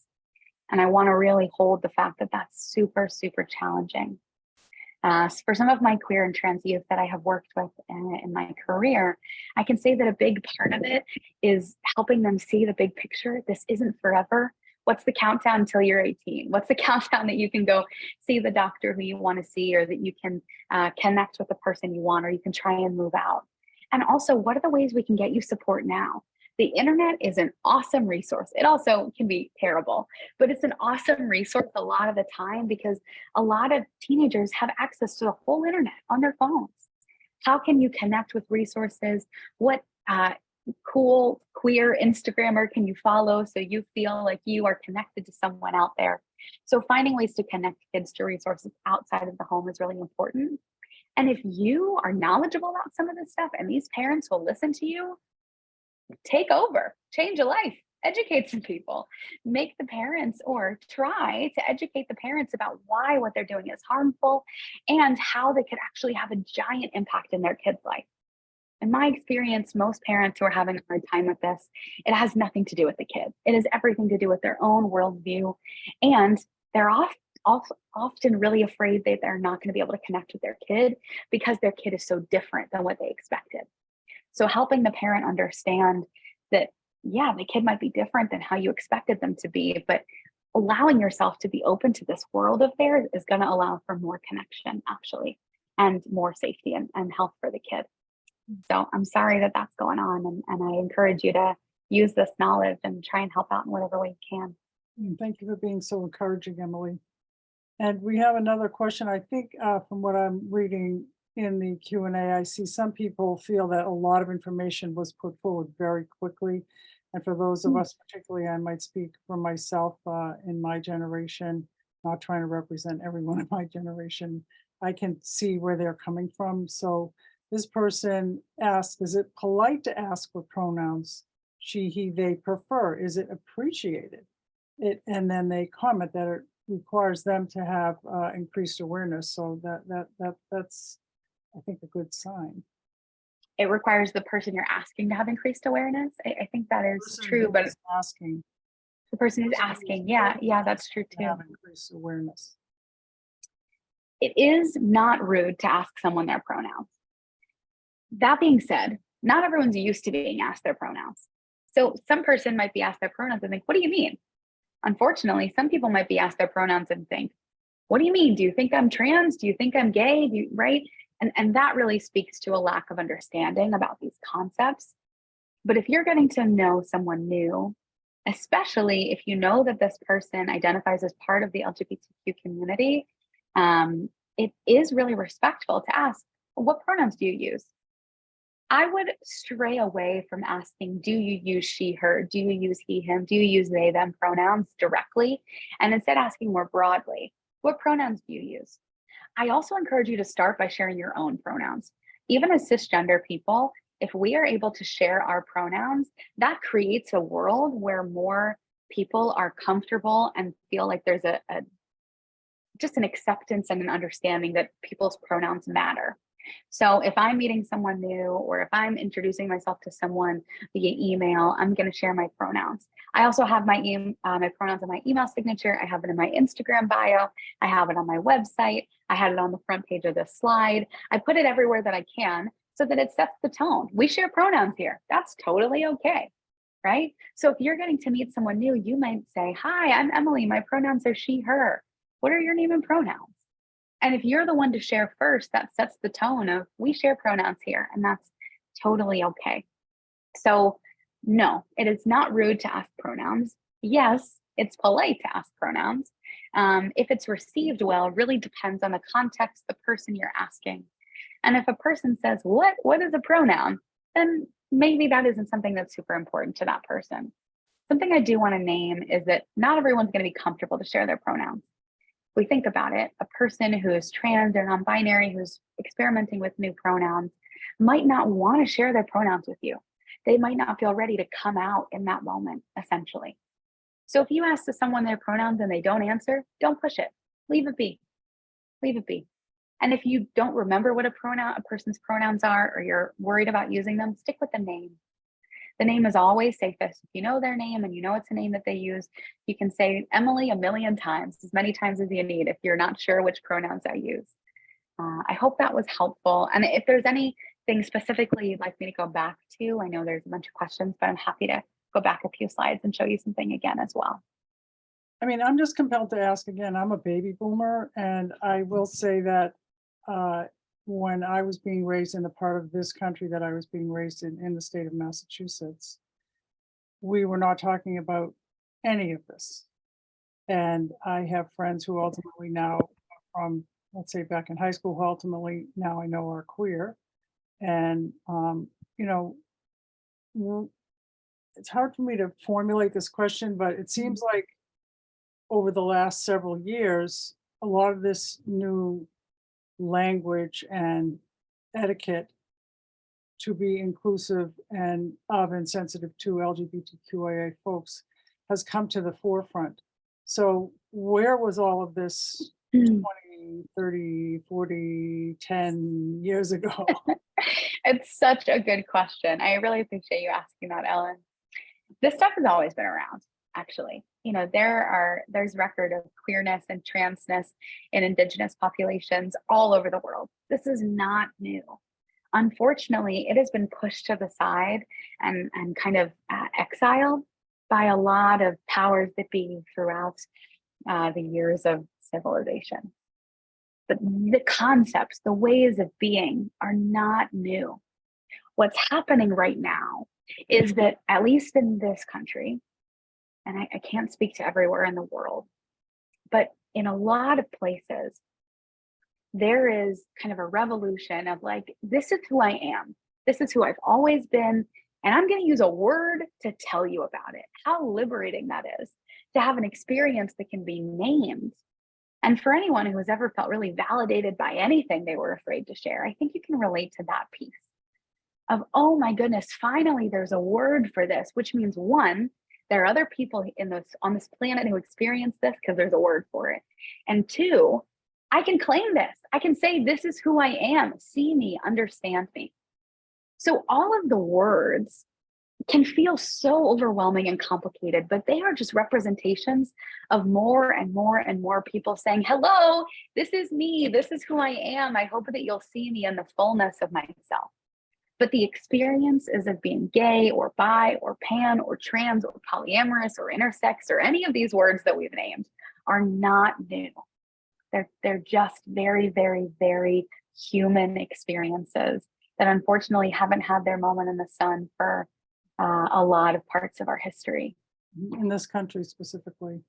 And I want to really hold the fact that that's super, super challenging. For some of my queer and trans youth that I have worked with in my career, I can say that a big part of it is helping them see the big picture. This isn't forever. What's the countdown until you're 18? What's the countdown that you can go see the doctor who you want to see, or that you can connect with the person you want, or you can try and move out? And also, what are the ways we can get you support now? The internet is an awesome resource. It also can be terrible, but it's an awesome resource a lot of the time because a lot of teenagers have access to the whole internet on their phones. How can you connect with resources? What cool queer Instagrammer can you follow so you feel like you are connected to someone out there? So finding ways to connect kids to resources outside of the home is really important. And if you are knowledgeable about some of this stuff and these parents will listen to you, take over, change a life, educate some people, make the parents, or try to educate the parents about why what they're doing is harmful and how they could actually have a giant impact in their kid's life. In my experience, most parents who are having a hard time with this, it has nothing to do with the kid. It has everything to do with their own worldview. And they're often really afraid that they're not going to be able to connect with their kid because their kid is so different than what they expected. So helping the parent understand that, yeah, the kid might be different than how you expected them to be, but allowing yourself to be open to this world of theirs is going to allow for more connection, actually, and more safety and health for the kid. So I'm sorry that that's going on, and I encourage you to use this knowledge and try and help out in whatever way you can. Thank you for being so encouraging, Emily. And we have another question. I think from what I'm reading in the Q&A, I see some people feel that a lot of information was put forward very quickly. And for those of us, particularly, I might speak for myself in my generation, not trying to represent everyone in my generation, I can see where they're coming from. So this person asks, is it polite to ask what pronouns she, he, they prefer? Is it appreciated? And then they comment that it requires them to have increased awareness. So that's, I think, a good sign. It requires the person you're asking to have increased awareness. I think that is true, but Asking. the person who's asking, yeah, that's true too. Have increased awareness. It is not rude to ask someone their pronouns. That being said, not everyone's used to being asked their pronouns. So some person might be asked their pronouns and think, what do you mean? Unfortunately, some people might be asked their pronouns and think, what do you mean? Do you think I'm trans? Do you think I'm gay? Right? And that really speaks to a lack of understanding about these concepts. But if you're getting to know someone new, especially if you know that this person identifies as part of the LGBTQ community, it is really respectful to ask, what pronouns do you use? I would stray away from asking, do you use she, her? Do you use he, him? Do you use they, them pronouns directly? And instead asking more broadly, what pronouns do you use? I also encourage you to start by sharing your own pronouns. Even as cisgender people, if we are able to share our pronouns, that creates a world where more people are comfortable and feel like there's a just an acceptance and an understanding that people's pronouns matter. So if I'm meeting someone new or if I'm introducing myself to someone via email, I'm going to share my pronouns. I also have my pronouns in my email signature. I have it in my Instagram bio. I have it on my website. I had it on the front page of this slide. I put it everywhere that I can so that it sets the tone. We share pronouns here. That's totally okay, right? So if you're getting to meet someone new, you might say, "Hi, I'm Emily. My pronouns are she, her. What are your name and pronouns?" And if you're the one to share first, that sets the tone of we share pronouns here, and that's totally okay. So, no, it is not rude to ask pronouns. Yes, it's polite to ask pronouns. If it's received well, really depends on the context, the person you're asking. And if a person says, What is a pronoun? Then maybe that isn't something that's super important to that person. Something I do want to name is that not everyone's going to be comfortable to share their pronouns. We think about it, a person who is trans or non-binary, who's experimenting with new pronouns, might not want to share their pronouns with you. They might not feel ready to come out in that moment, essentially. So if you ask to someone their pronouns and they don't answer, don't push it. Leave it be. Leave it be. And if you don't remember what a person's pronouns are, or you're worried about using them, stick with the name. The name is always safest. If you know their name and you know it's a name that they use, you can say Emily a million times, as many times as you need if you're not sure which pronouns I use. I hope that was helpful. And if there's anything specifically you'd like me to go back to, I know there's a bunch of questions, but I'm happy to go back a few slides and show you something again as well. I mean, I'm just compelled to ask again. I'm a baby boomer, and I will say that uh, when I was being raised in the part of this country that I was being raised in the state of Massachusetts, we were not talking about any of this. And I have friends who ultimately now, from let's say back in high school, who ultimately now I know are queer. And, you know, it's hard for me to formulate this question, but it seems like over the last several years, a lot of this new language and etiquette to be inclusive and of and sensitive to LGBTQIA folks has come to the forefront. So where was all of this 20, 30, 40, 10 years ago? It's such a good question. I really appreciate you asking that, Ellen. This stuff has always been around, actually. There's record of queerness and transness in indigenous populations all over the world. This is not new. Unfortunately, it has been pushed to the side and kind of exiled by a lot of powers that be throughout the years of civilization. But the concepts, the ways of being are not new. What's happening right now is that, at least in this country, and I can't speak to everywhere in the world, but in a lot of places, there is kind of a revolution of like, this is who I am. This is who I've always been. And I'm going to use a word to tell you about it. How liberating that is to have an experience that can be named. And for anyone who has ever felt really validated by anything they were afraid to share, I think you can relate to that piece of, oh my goodness, finally there's a word for this, which means one, there are other people on this planet who experience this because there's a word for it. And two, I can claim this. I can say, this is who I am. See me, understand me. So all of the words can feel so overwhelming and complicated, but they are just representations of more and more and more people saying, hello, this is me. This is who I am. I hope that you'll see me in the fullness of myself. But the experiences of being gay or bi or pan or trans or polyamorous or intersex or any of these words that we've named are not new. They're just very, very, very human experiences that unfortunately haven't had their moment in the sun for a lot of parts of our history. In this country specifically.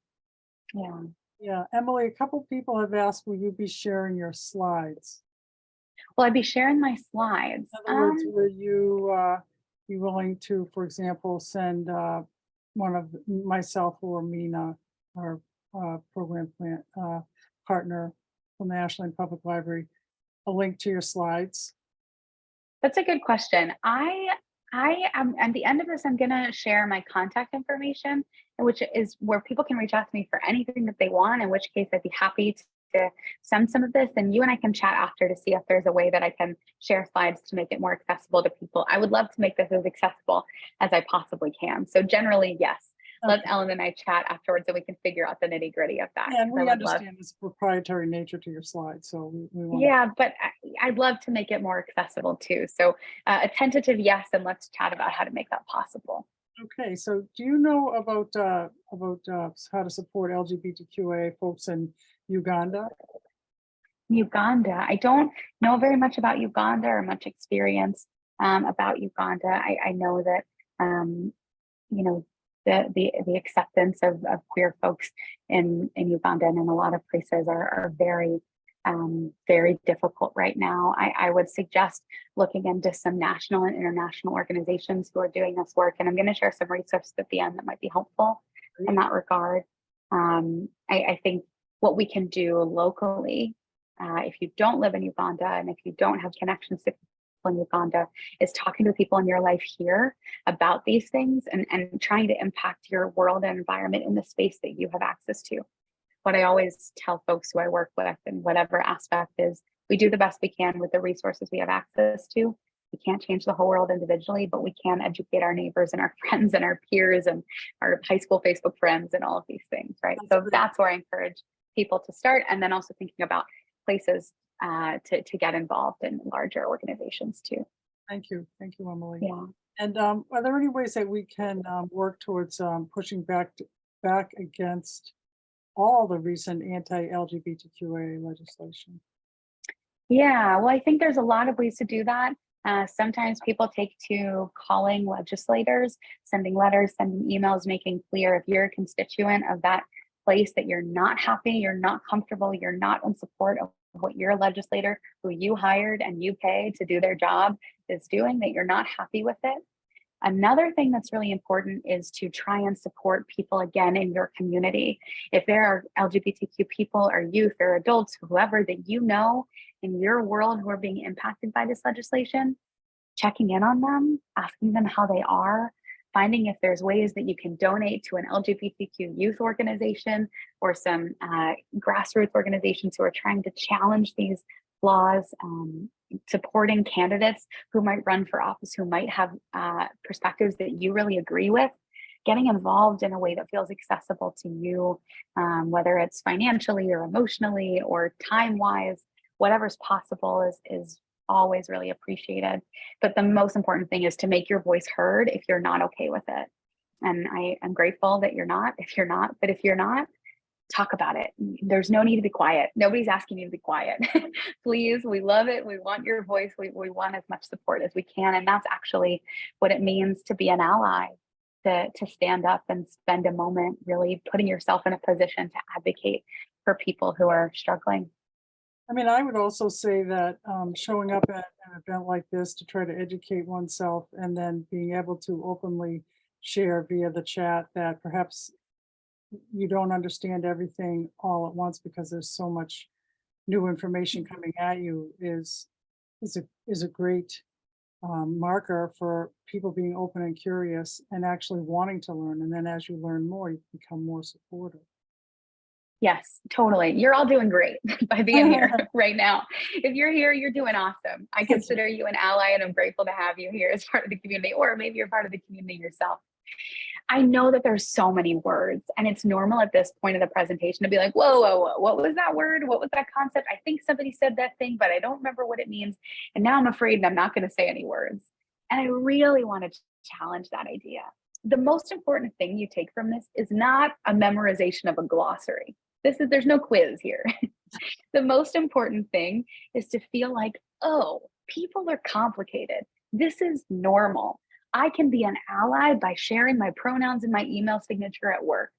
Yeah. Yeah, Emily, a couple people have asked, will you be sharing your slides? Will I be sharing my slides? In other words, will you be willing to, for example, send one of myself or Mina, our program partner, from the Ashland Public Library a link to your slides? That's a good question. I am at the end of this, I'm gonna share my contact information, which is where people can reach out to me for anything that they want, in which case I'd be happy to send some of this, and you and I can chat after to see if there's a way that I can share slides to make it more accessible to people. I would love to make this as accessible as I possibly can. So generally, yes. Let Okay. Ellen and I chat afterwards and we can figure out the nitty gritty of that. Yeah, and I we would love, understand this proprietary nature to your slides, so we want to. yeah, but I'd love to make it more accessible too. So a tentative yes, and let's chat about how to make that possible. Okay, so do you know about how to support LGBTQA folks in Uganda? Uganda. I don't know very much about Uganda or much experience about Uganda. I know that you know the acceptance of queer folks in Uganda and in a lot of places are very very difficult right now. I would suggest looking into some national and international organizations who are doing this work, and I'm going to share some resources at the end that might be helpful in that regard. I think what we can do locally, if you don't live in Uganda and if you don't have connections to people in Uganda, is talking to people in your life here about these things and trying to impact your world and environment in the space that you have access to. What I always tell folks who I work with in whatever aspect is we do the best we can with the resources we have access to. We can't change the whole world individually, but we can educate our neighbors and our friends and our peers and our high school Facebook friends and all of these things, right? So that's where I encourage people to start, and then also thinking about places to get involved in larger organizations too. Thank you, Emily. Yeah. And are there any ways that we can work towards pushing back against all the recent anti-LGBTQA legislation? Yeah, well, I think there's a lot of ways to do that. Sometimes people take to calling legislators, sending letters, sending emails, making clear if you're a constituent of that place that you're not happy, you're not comfortable, you're not in support of what your legislator who you hired and you pay to do their job is doing, that you're not happy with it. Another thing that's really important is to try and support people again in your community. If there are LGBTQ people or youth or adults, whoever that you know in your world who are being impacted by this legislation, checking in on them, asking them how they are, finding if there's ways that you can donate to an LGBTQ youth organization or some grassroots organizations who are trying to challenge these laws, supporting candidates who might run for office, who might have perspectives that you really agree with, getting involved in a way that feels accessible to you, whether it's financially or emotionally or time-wise, whatever's possible is always really appreciated. But the most important thing is to make your voice heard if you're not okay with it. And I am grateful that you're not, but if you're not, talk about it. There's no need to be quiet. Nobody's asking you to be quiet. Please, we love it. We want your voice. We want as much support as we can. And that's actually what it means to be an ally, to stand up and spend a moment really putting yourself in a position to advocate for people who are struggling. I mean, I would also say that showing up at an event like this to try to educate oneself and then being able to openly share via the chat that perhaps you don't understand everything all at once because there's so much new information coming at you is a great marker for people being open and curious and actually wanting to learn. And then as you learn more, you become more supportive. Yes, totally. You're all doing great by being here right now. If you're here, you're doing awesome. I consider you an ally and I'm grateful to have you here as part of the community, or maybe you're part of the community yourself. I know that there's so many words and it's normal at this point of the presentation to be like, whoa, whoa, whoa, what was that word? What was that concept? I think somebody said that thing, but I don't remember what it means. And now I'm afraid and I'm not going to say any words. And I really want to challenge that idea. The most important thing you take from this is not a memorization of a glossary. There's no quiz here. The most important thing is to feel like, oh, people are complicated. This is normal. I can be an ally by sharing my pronouns in my email signature at work.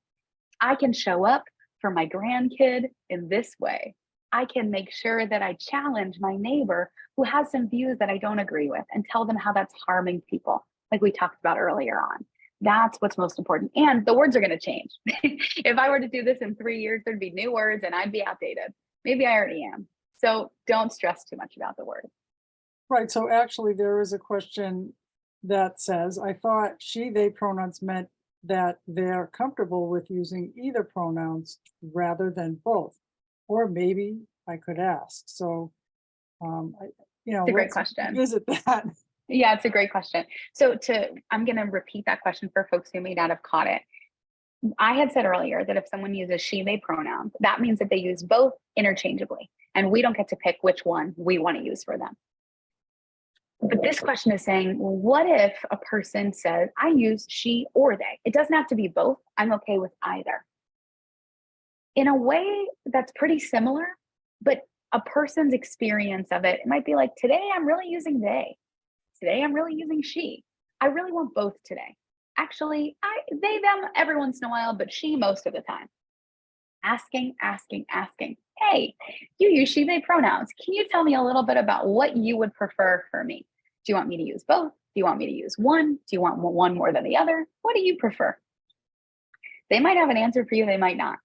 I can show up for my grandkid in this way. I can make sure that I challenge my neighbor who has some views that I don't agree with and tell them how that's harming people, like we talked about earlier on. That's what's most important. And the words are going to change. If I were to do this in 3 years, there'd be new words and I'd be outdated. Maybe I already am. So don't stress too much about the word. Right, so actually there is a question that says, I thought she, they pronouns meant that they're comfortable with using either pronouns rather than both. Or maybe I could ask. So, I, It's a great let's question. visit that. Yeah, it's a great question. So I'm going to repeat that question for folks who may not have caught it. I had said earlier that if someone uses she, they pronouns, that means that they use both interchangeably, and we don't get to pick which one we want to use for them. But this question is saying, well, what if a person says, I use she or they? It doesn't have to be both. I'm okay with either. In a way that's pretty similar, but a person's experience of it might be like, today I'm really using they. Today I'm really using she. I really want both today. Actually, they, them every once in a while, but she most of the time. Asking. Hey, you use she, they pronouns. Can you tell me a little bit about what you would prefer for me? Do you want me to use both? Do you want me to use one? Do you want one more than the other? What do you prefer? They might have an answer for you, they might not.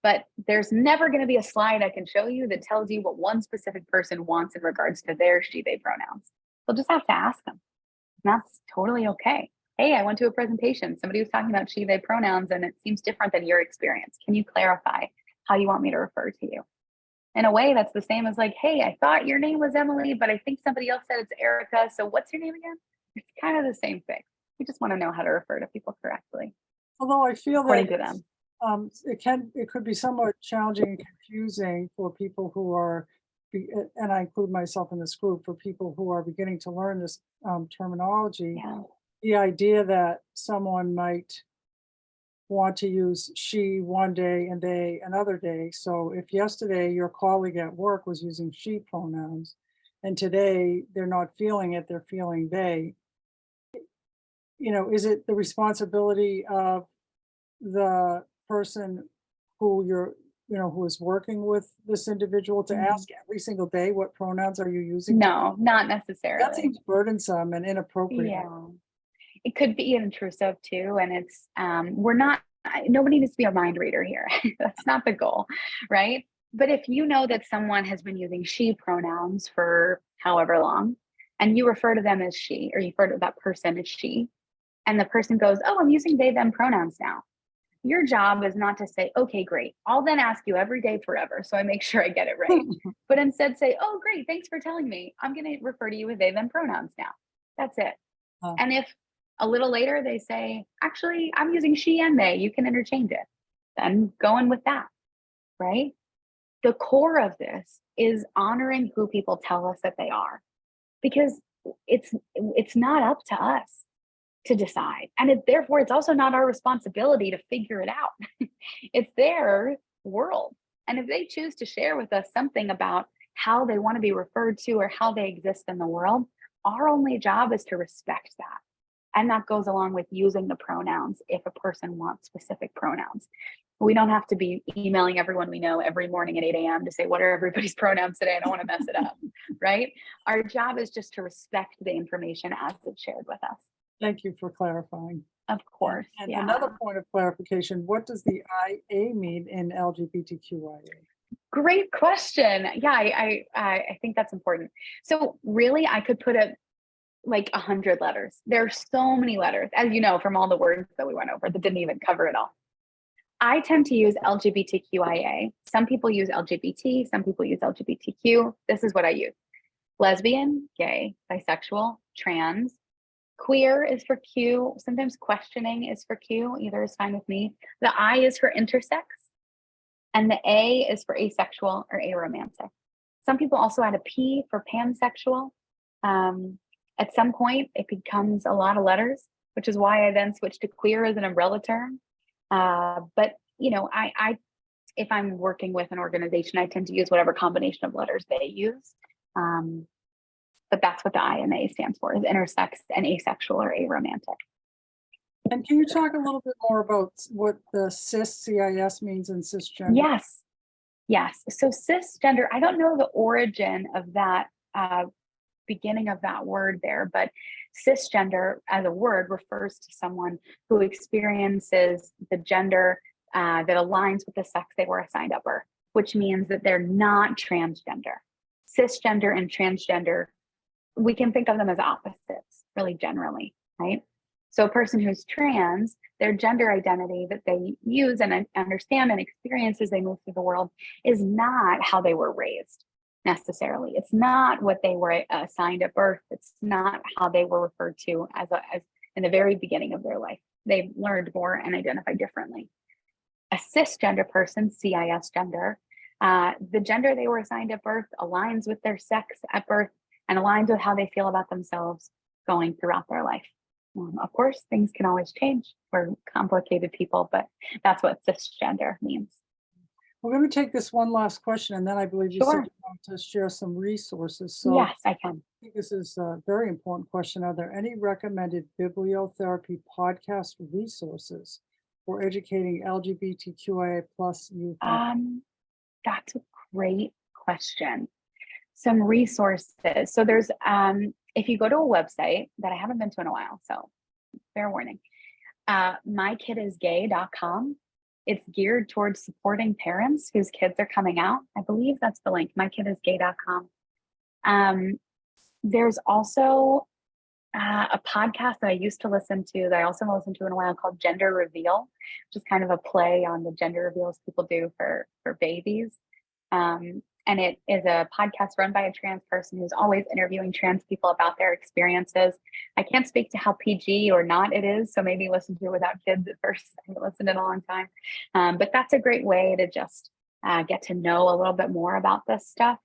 But there's never going to be a slide I can show you that tells you what one specific person wants in regards to their she, they pronouns. You'll just have to ask them. And that's totally okay. Hey, I went to a presentation. Somebody was talking about she, they pronouns, and it seems different than your experience. Can you clarify how you want me to refer to you? In a way, that's the same as like, hey, I thought your name was Emily, but I think somebody else said it's Erica. So what's your name again? It's kind of the same thing. We just want to know how to refer to people correctly. Although I feel according that to them. It could be somewhat challenging and confusing for people who are, and I include myself in this group, for people who are beginning to learn this terminology. Yeah. The idea that someone might want to use she one day and they another day. So if yesterday your colleague at work was using she pronouns and today they're not feeling it, they're feeling they, is it the responsibility of the person who who is working with this individual to ask every single day, what pronouns are you using? No, not That necessarily. seems burdensome and inappropriate. Yeah. It could be intrusive too. And it's, nobody needs to be a mind reader here. That's not the goal, right? But if you know that someone has been using she pronouns for however long, and you refer to them as she, or you refer to that person as she, and the person goes, oh, I'm using they, them pronouns now. Your job is not to say, okay, great. I'll then ask you every day forever. So I make sure I get it right. But instead say, oh, great. Thanks for telling me. I'm going to refer to you with they, them pronouns now. That's it. And if a little later they say, actually, I'm using she and they, you can interchange it. Then go in with that, right? The core of this is honoring who people tell us that they are, because it's not up to us to decide. And therefore, it's also not our responsibility to figure it out. It's their world. And if they choose to share with us something about how they want to be referred to or how they exist in the world, our only job is to respect that. And that goes along with using the pronouns if a person wants specific pronouns. We don't have to be emailing everyone we know every morning at 8 a.m. to say, what are everybody's pronouns today? I don't want to mess it up, right? Our job is just to respect the information as it's shared with us. Thank you for clarifying. Of course. And yeah. another point of clarification, what does the IA mean in LGBTQIA? Great question. Yeah, I think that's important. So really, I could put like 100 letters. There are so many letters, as you know, from all the words that we went over that didn't even cover it all. I tend to use LGBTQIA. Some people use LGBT, some people use LGBTQ. This is what I use. Lesbian, gay, bisexual, trans. Queer is for Q. Sometimes questioning is for Q. Either is fine with me. The I is for intersex. And the A is for asexual or aromantic. Some people also add a P for pansexual. At some point, it becomes a lot of letters, which is why I then switched to queer as an umbrella term. But I if I'm working with an organization, I tend to use whatever combination of letters they use. But that's what the I and the A stands for, is intersex and asexual or aromantic. And can you talk a little bit more about what the CIS means in cisgender? Yes. So cisgender, I don't know the origin of that beginning of that word there, but cisgender as a word refers to someone who experiences the gender that aligns with the sex they were assigned at birth. which means that they're not transgender. Cisgender and transgender, we can think of them as opposites, really generally, right? So a person who's trans, their gender identity that they use and understand and experience as they move through the world is not how they were raised necessarily. It's not what they were assigned at birth. It's not how they were referred to as in the very beginning of their life. They've learned more and identify differently. A cisgender person, CIS gender, the gender they were assigned at birth aligns with their sex at birth and aligns with how they feel about themselves going throughout their life. Of course, things can always change. We're complicated people, but that's what cisgender means. We're going to take this one last question, and then I believe you said Sure. you want to share some resources. So Yes, I can. I think this is a very important question. Are there any recommended bibliotherapy podcast resources for educating LGBTQIA plus youth? That's a great question. Some resources. So there's, if you go to a website that I haven't been to in a while, so fair warning, mykidisgay.com. It's geared towards supporting parents whose kids are coming out. I believe that's the link, mykidisgay.com. There's also a podcast that I used to listen to that I also haven't listened to in a while called Gender Reveal, which is kind of a play on the gender reveals people do for babies. And it is a podcast run by a trans person who's always interviewing trans people about their experiences. I can't speak to how PG or not it is, so maybe listen to it without kids at first. I haven't listened in a long time. But that's a great way to just get to know a little bit more about this stuff.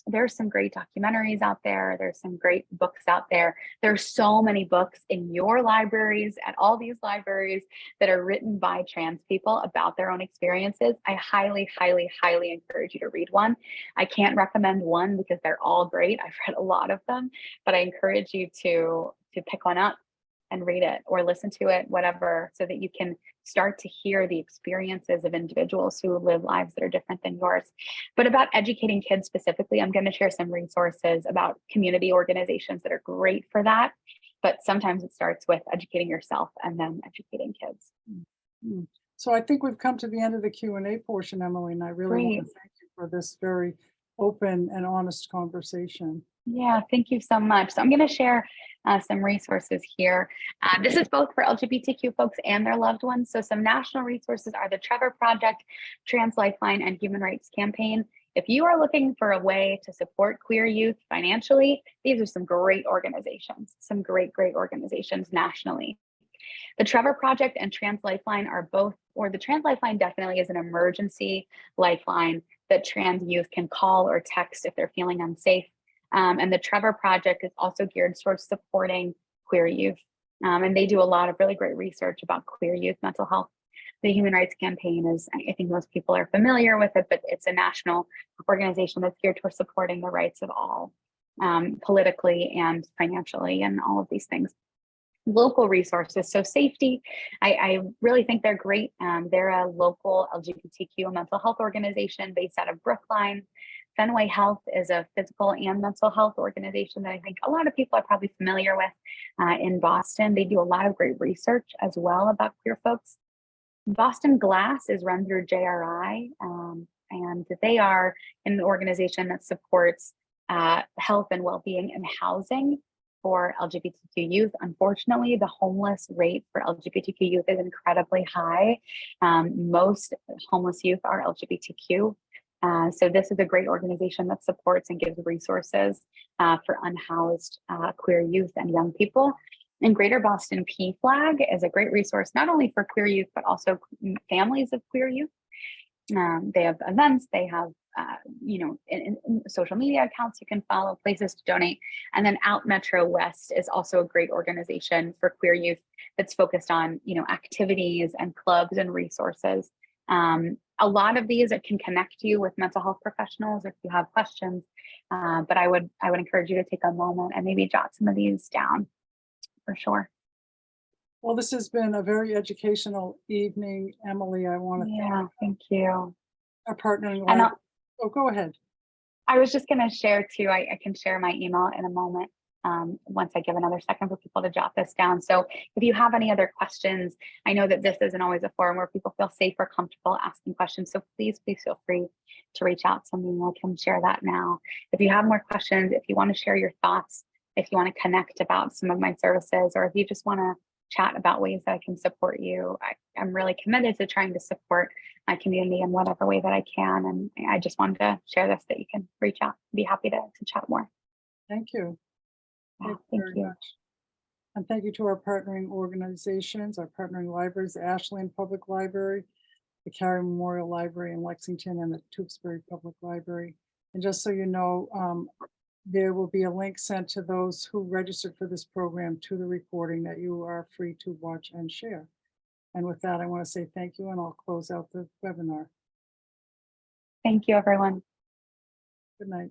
There's some great documentaries out there. There's some great books out there. There's so many books in your libraries, at all these libraries, that are written by trans people about their own experiences. I highly, highly, highly encourage you to read one. I can't recommend one because they're all great. I've read a lot of them, but I encourage you to pick one up and read it or listen to it, whatever, so that you can start to hear the experiences of individuals who live lives that are different than yours. But about educating kids specifically, I'm going to share some resources about community organizations that are great for that. But sometimes it starts with educating yourself and then educating kids. Mm-hmm. So I think we've come to the end of the Q&A portion, Emily, and I really want to thank you for this very open and honest conversation. Yeah, thank you so much. So I'm going to share some resources here. This is both for LGBTQ folks and their loved ones. So some national resources are the Trevor Project, Trans Lifeline, and Human Rights Campaign. If you are looking for a way to support queer youth financially, these are some great organizations, some great organizations nationally. The Trevor Project and Trans Lifeline are both, or the Trans Lifeline definitely is an emergency lifeline that trans youth can call or text if they're feeling unsafe. And the Trevor Project is also geared towards supporting queer youth. And they do a lot of really great research about queer youth mental health. The Human Rights Campaign is, I think most people are familiar with it, but it's a national organization that's geared towards supporting the rights of all, politically and financially and all of these things. Local resources, so safety, I really think they're great. They're a local LGBTQ mental health organization based out of Brookline. Fenway Health is a physical and mental health organization that I think a lot of people are probably familiar with in Boston. They do a lot of great research as well about queer folks. Boston Glass is run through JRI, and they are an organization that supports health and well-being and housing for LGBTQ youth. Unfortunately, the homeless rate for LGBTQ youth is incredibly high. Most homeless youth are LGBTQ. So this is a great organization that supports and gives resources for unhoused queer youth and young people. And Greater Boston PFLAG is a great resource, not only for queer youth, but also families of queer youth. They have events, they have, in social media accounts you can follow, places to donate. And then Out Metro West is also a great organization for queer youth that's focused on, activities and clubs and resources. A lot of these can connect you with mental health professionals if you have questions, but I would encourage you to take a moment and maybe jot some of these down for sure. Well, this has been a very educational evening, Emily. I want to thank you. Our partnering. And go ahead. I was just going to share too. I can share my email in a moment. once I give another second for people to jot this down. So if you have any other questions, I know that this isn't always a forum where people feel safe or comfortable asking questions. So please feel free to reach out to me. I can share that now. If you have more questions, if you want to share your thoughts, if you want to connect about some of my services, or if you just want to chat about ways that I can support you, I'm really committed to trying to support my community in whatever way that I can. And I just wanted to share this, that you can reach out. Be happy to chat more. Thank you. Yeah, Thank you thank very you. much. And thank you to our partnering organizations, our partnering libraries, the Ashland Public Library, the Carey Memorial Library in Lexington, and the Tewksbury Public Library. And just so you know, there will be a link sent to those who registered for this program to the recording that you are free to watch and share. And with that, I want to say thank you, and I'll close out the webinar. Thank you, everyone. Good night.